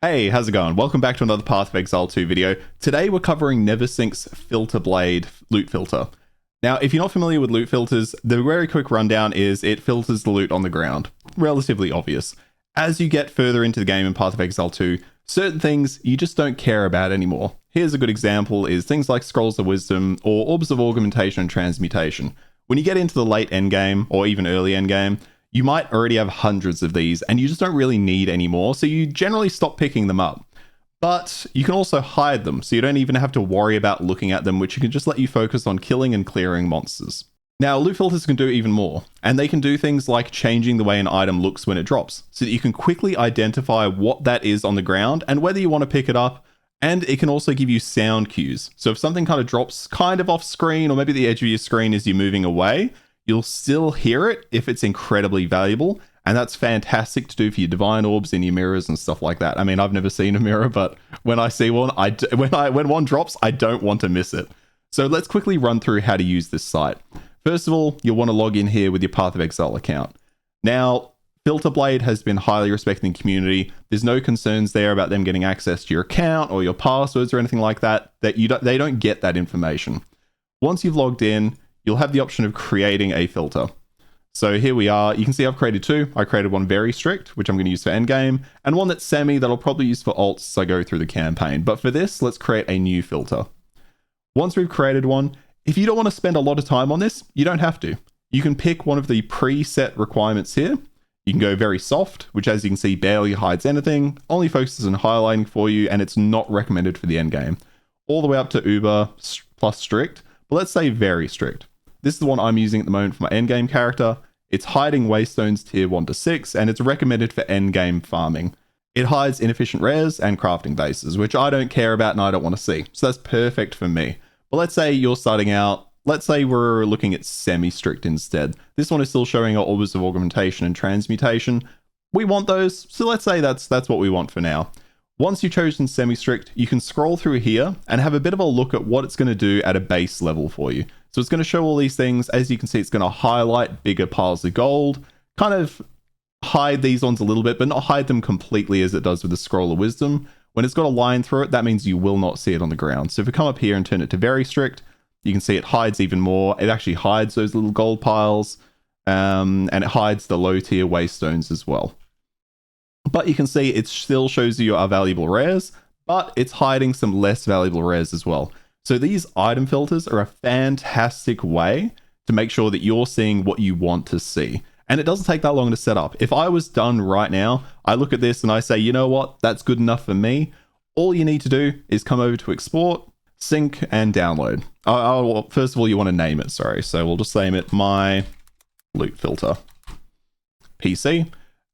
Hey, how's it going? Welcome back to another Path of Exile 2 video. Today we're covering NeverSink's Filter Blade loot filter. Now, if you're not familiar with loot filters, the very quick rundown is it filters the loot on the ground. Relatively obvious. As you get further into the game in Path of Exile 2, certain things you just don't care about anymore. Here's a good example is things like Scrolls of Wisdom or Orbs of Augmentation and Transmutation. When you get into the late endgame or even early endgame, you might already have hundreds of these and you just don't really need any more, so you generally stop picking them up. But you can also hide them, so you don't even have to worry about looking at them, which can just let you focus on killing and clearing monsters. Now, loot filters can do even more, and they can do things like changing the way an item looks when it drops, so that you can quickly identify what that is on the ground and whether you want to pick it up, and it can also give you sound cues. So if something kind of drops kind of off screen, or maybe the edge of your screen as you're moving away, you'll still hear it if it's incredibly valuable, and that's fantastic to do for your divine orbs and your mirrors and stuff like that. I mean, I've never seen a mirror, but when I see one, when one drops, I don't want to miss it. So let's quickly run through how to use this site. First of all, you'll want to log in here with your Path of Exile account. Now, Filter Blade has been highly respected in the community. There's no concerns there about them getting access to your account or your passwords or anything like that. They don't get that information. Once you've logged in, you'll have the option of creating a filter. So here we are. You can see I've created two. I created one very strict, which I'm going to use for endgame, and one that's semi that I'll probably use for alts as I go through the campaign. But for this, let's create a new filter. Once we've created one, if you don't want to spend a lot of time on this, you don't have to. You can pick one of the preset requirements here. You can go very soft, which as you can see barely hides anything, only focuses on highlighting for you, and it's not recommended for the endgame. All the way up to uber plus strict, but let's say very strict. This is the one I'm using at the moment for my endgame character. It's hiding waystones tier 1 to 6, and it's recommended for endgame farming. It hides inefficient rares and crafting bases, which I don't care about and I don't want to see. So that's perfect for me. But let's say you're starting out, let's say we're looking at semi-strict instead. This one is still showing our Orbs of Augmentation and Transmutation. We want those, so let's say that's what we want for now. Once you've chosen semi-strict, you can scroll through here and have a bit of a look at what it's going to do at a base level for you. So it's going to show all these things. As you can see, it's going to highlight bigger piles of gold, kind of hide these ones a little bit, but not hide them completely as it does with the Scroll of Wisdom. When it's got a line through it, that means you will not see it on the ground. So if we come up here and turn it to very strict, you can see it hides even more. It actually hides those little gold piles, and it hides the low tier waystones as well. But you can see it still shows you our valuable rares, but it's hiding some less valuable rares as well. So these item filters are a fantastic way to make sure that you're seeing what you want to see. And it doesn't take that long to set up. If I was done right now, I look at this and I say, you know what, that's good enough for me. All you need to do is come over to export, sync, and download. First of all, you want to name it, sorry. So we'll just name it my loot filter. PC.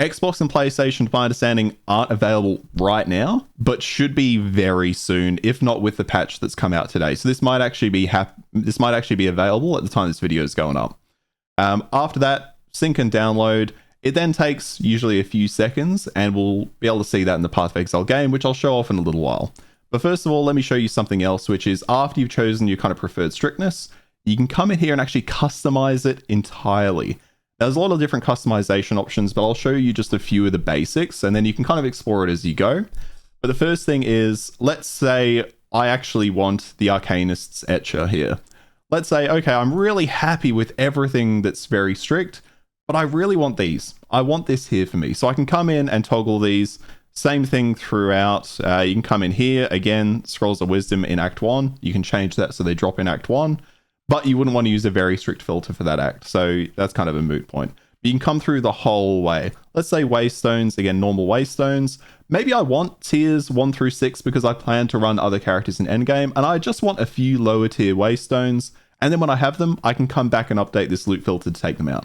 Xbox and PlayStation, to my understanding, aren't available right now, but should be very soon, if not with the patch that's come out today. So this might actually be available at the time this video is going up. After that, sync and download. It then takes usually a few seconds, and we'll be able to see that in the Path of Exile game, which I'll show off in a little while. But first of all, let me show you something else, which is after you've chosen your kind of preferred strictness, you can come in here and actually customize it entirely. There's a lot of different customization options, but I'll show you just a few of the basics, and then you can kind of explore it as you go. But the first thing is, let's say I actually want the Arcanist's Etcher here. Let's say, okay, I'm really happy with everything that's very strict, but I really want these. I want this here for me. So I can come in and toggle these. Same thing throughout. You can come in here, again, Scrolls of Wisdom in Act 1. You can change that so they drop in Act 1. But you wouldn't want to use a very strict filter for that act, so that's kind of a moot point. But you can come through the whole way. Let's say waystones, again, normal waystones. Maybe I want tiers 1 through 6 because I plan to run other characters in endgame, and I just want a few lower tier waystones, and then when I have them, I can come back and update this loot filter to take them out.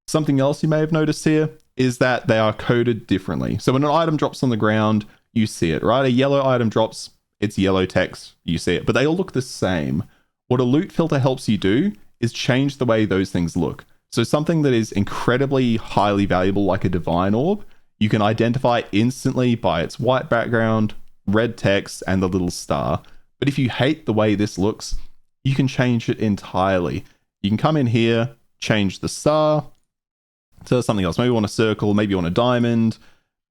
Something else you may have noticed here is that they are coded differently. So when an item drops on the ground, you see it, right? A yellow item drops, it's yellow text, you see it, but they all look the same. What a loot filter helps you do is change the way those things look. So something that is incredibly highly valuable, like a divine orb, you can identify instantly by its white background, red text, and the little star. But if you hate the way this looks, you can change it entirely. You can come in here, change the star to something else. Maybe you want a circle, maybe you want a diamond,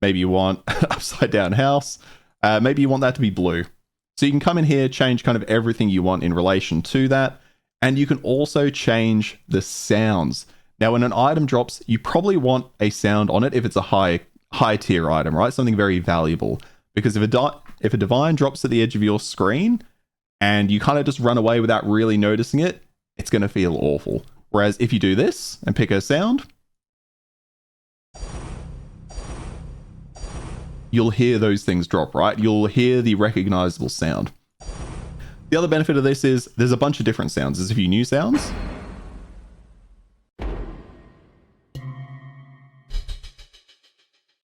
Maybe you want upside down house. Maybe you want that to be blue. So you can come in here, change kind of everything you want in relation to that. And you can also change the sounds. Now, when an item drops, you probably want a sound on it if it's a high tier item, right? Something very valuable. Because if a divine drops at the edge of your screen and you kind of just run away without really noticing it, it's going to feel awful. Whereas if you do this and pick a sound, you'll hear those things drop, right? You'll hear the recognizable sound. The other benefit of this is there's a bunch of different sounds. There's a few new sounds. That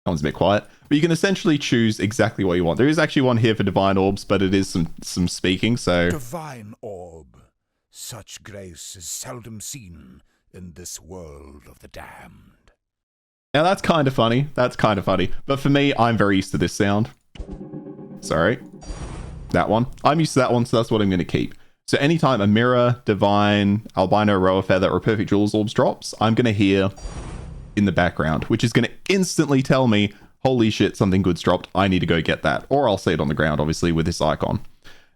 one's a bit quiet. But you can essentially choose exactly what you want. There is actually one here for divine orbs, but it is some speaking, so... Divine orb. Such grace is seldom seen in this world of the damned. Now that's kind of funny. That's kind of funny. But for me, I'm very used to this sound. Sorry. That one. I'm used to that one, so that's what I'm going to keep. So anytime a mirror, divine, albino, roa feather, or perfect jewels orbs drops, I'm going to hear in the background, which is going to instantly tell me, holy shit, something good's dropped. I need to go get that. Or I'll see it on the ground, obviously, with this icon.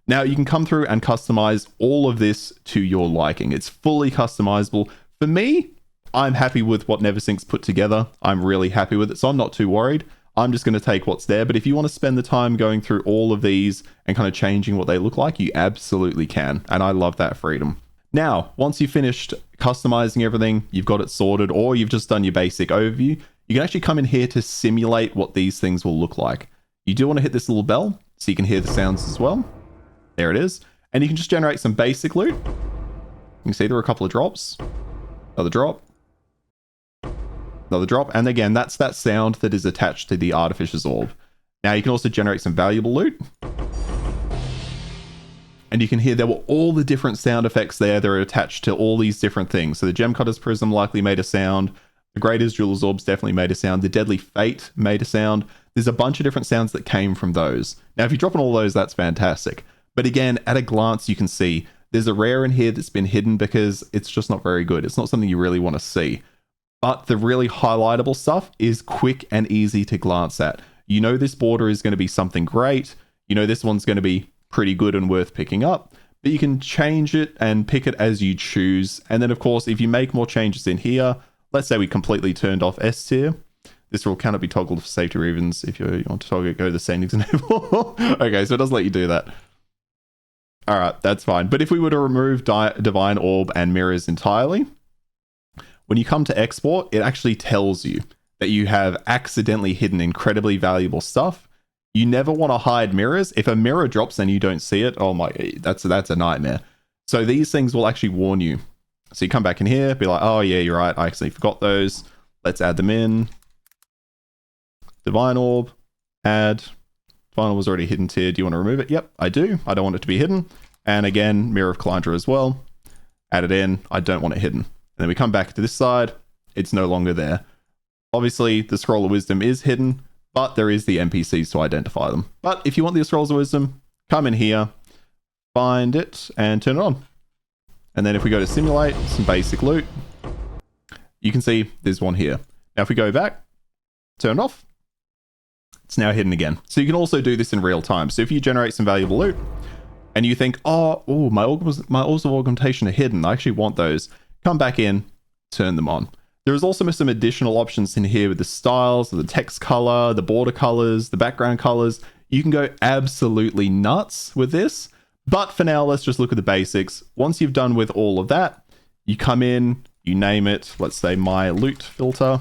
Now, you can come through and customize all of this to your liking. It's fully customizable. For me, I'm happy with what NeverSink's put together. I'm really happy with it, so I'm not too worried. I'm just going to take what's there. But if you want to spend the time going through all of these and kind of changing what they look like, you absolutely can. And I love that freedom. Now, once you've finished customizing everything, you've got it sorted, or you've just done your basic overview, you can actually come in here to simulate what these things will look like. You do want to hit this little bell so you can hear the sounds as well. There it is. And you can just generate some basic loot. You can see there are a couple of drops. Another drop. Another drop. And again, that's that sound that is attached to the Artificer's Orb. Now, you can also generate some valuable loot. And you can hear there were all the different sound effects there that are attached to all these different things. So the Gem Cutter's Prism likely made a sound. The Greater's Jeweler's Orbs definitely made a sound. The Deadly Fate made a sound. There's a bunch of different sounds that came from those. Now, if you drop on all those, that's fantastic. But again, at a glance, you can see there's a rare in here that's been hidden because it's just not very good. It's not something you really want to see. But the really highlightable stuff is quick and easy to glance at. You know this border is going to be something great. You know this one's going to be pretty good and worth picking up. But you can change it and pick it as you choose. And then, of course, if you make more changes in here, let's say we completely turned off S tier. This rule cannot be toggled for safety reasons. If you want to toggle it, go to the settings enable. Okay, so it doesn't let you do that. All right, that's fine. But if we were to remove Divine Orb and Mirrors entirely, when you come to export, it actually tells you that you have accidentally hidden incredibly valuable stuff. You never want to hide mirrors. If a mirror drops and you don't see it, oh my, that's a nightmare. So these things will actually warn you. So you come back in here, be like, oh yeah, you're right. I actually forgot those. Let's add them in. Divine Orb, add. Divine Orb was already hidden tier. Do you want to remove it? Yep, I do. I don't want it to be hidden. And again, Mirror of Calandra as well. Add it in. I don't want it hidden. And then we come back to this side. It's no longer there. Obviously, the Scroll of Wisdom is hidden, but there is the NPCs to identify them. But if you want the Scrolls of Wisdom, come in here, find it, and turn it on. And then if we go to simulate some basic loot, you can see there's one here. Now, if we go back, turn it off, it's now hidden again. So you can also do this in real time. So if you generate some valuable loot and you think, oh, my orbs of augmentation are hidden, I actually want those. Come back in, turn them on. There is also some additional options in here with the styles, the text color, the border colors, the background colors. You can go absolutely nuts with this. But for now, let's just look at the basics. Once you've done with all of that, you come in, you name it, let's say my loot filter.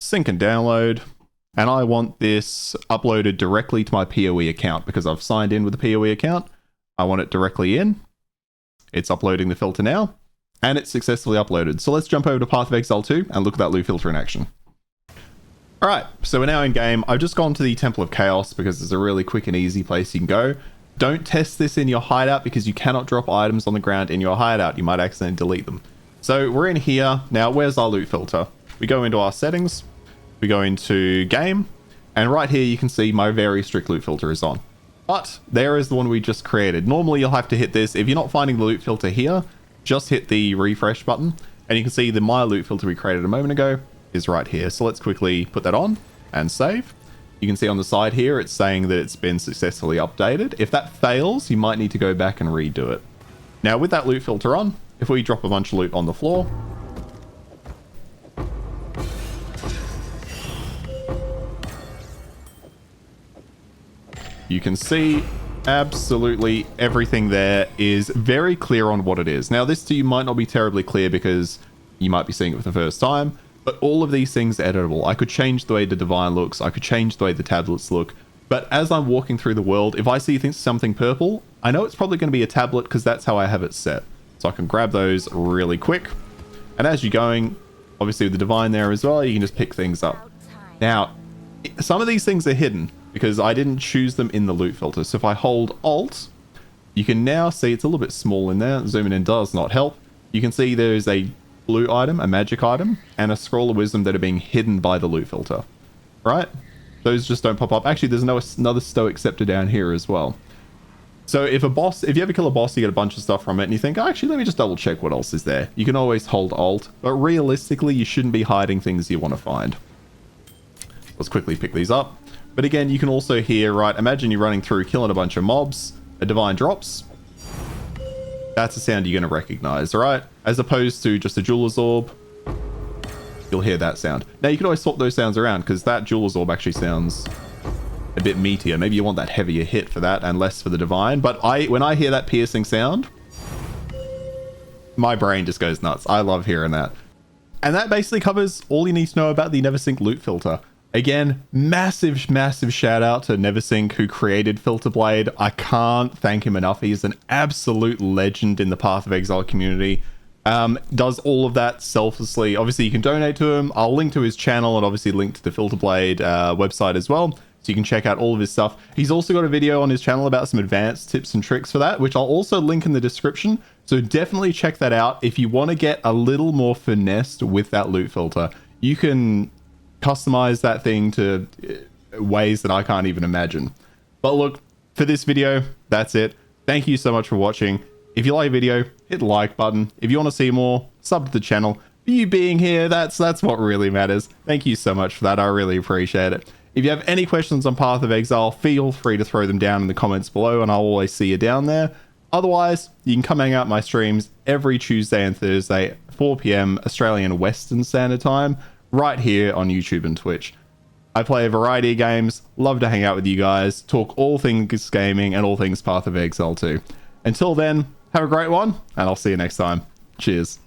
Sync and download. And I want this uploaded directly to my PoE account because I've signed in with the PoE account. I want it directly in. It's uploading the filter now. And it's successfully uploaded. So let's jump over to Path of Exile 2 and look at that loot filter in action. Alright, so we're now in game. I've just gone to the Temple of Chaos because it's a really quick and easy place you can go. Don't test this in your hideout because you cannot drop items on the ground in your hideout. You might accidentally delete them. So we're in here. Now, where's our loot filter? We go into our settings. We go into game. And right here, you can see my very strict loot filter is on. But there is the one we just created. Normally, you'll have to hit this. If you're not finding the loot filter here, just hit the refresh button. And you can see the My Loot filter we created a moment ago is right here. So let's quickly put that on and save. You can see on the side here, it's saying that it's been successfully updated. If that fails, you might need to go back and redo it. Now with that loot filter on, if we drop a bunch of loot on the floor, you can see absolutely everything there is very clear on what it is. Now this to you might not be terribly clear because you might be seeing it for the first time, but all of these things are editable. I could change the way the Divine looks, I could change the way the tablets look, but as I'm walking through the world, if I see something purple, I know it's probably going to be a tablet because that's how I have it set. So I can grab those really quick. And as you're going, obviously with the Divine there as well, you can just pick things up. Now, some of these things are hidden because I didn't choose them in the loot filter. So if I hold Alt, you can now see it's a little bit small in there. Zooming in does not help. You can see there's a blue item, a magic item, and a scroll of wisdom that are being hidden by the loot filter, right? Those just don't pop up. Actually, there's another stoic scepter down here as well. So if you ever kill a boss, you get a bunch of stuff from it, and you think, oh, actually, let me just double check what else is there. You can always hold Alt, but realistically, you shouldn't be hiding things you want to find. Let's quickly pick these up. But again, you can also hear, right, imagine you're running through, killing a bunch of mobs, a Divine drops. That's a sound you're going to recognize, right? As opposed to just a Jeweler's Orb, you'll hear that sound. Now, you can always swap those sounds around because that Jeweler's Orb actually sounds a bit meatier. Maybe you want that heavier hit for that and less for the Divine. But when I hear that piercing sound, my brain just goes nuts. I love hearing that. And that basically covers all you need to know about the NeverSink loot filter. Again, massive shout out to NeverSink who created Filter Blade. I can't thank him enough. He's an absolute legend in the Path of Exile community. Does all of that selflessly. Obviously, you can donate to him. I'll link to his channel and obviously link to the Filter Blade website as well. So you can check out all of his stuff. He's also got a video on his channel about some advanced tips and tricks for that, which I'll also link in the description. So definitely check that out. If you want to get a little more finessed with that loot filter, you can customize that thing to ways that I can't even imagine. But look, for this video, that's it. Thank you so much for watching. If you like the video, hit the like button. If you want to see more, sub to the channel. You being here, that's what really matters. Thank you so much for that. I really appreciate it. If you have any questions on Path of Exile, feel free to throw them down in the comments below and I'll always see you down there. Otherwise, you can come hang out my streams every Tuesday and Thursday, 4 PM Australian Western Standard Time, right here on YouTube and Twitch. I play a variety of games, love to hang out with you guys, talk all things gaming and all things Path of Exile too. Until then, have a great one, and I'll see you next time. Cheers.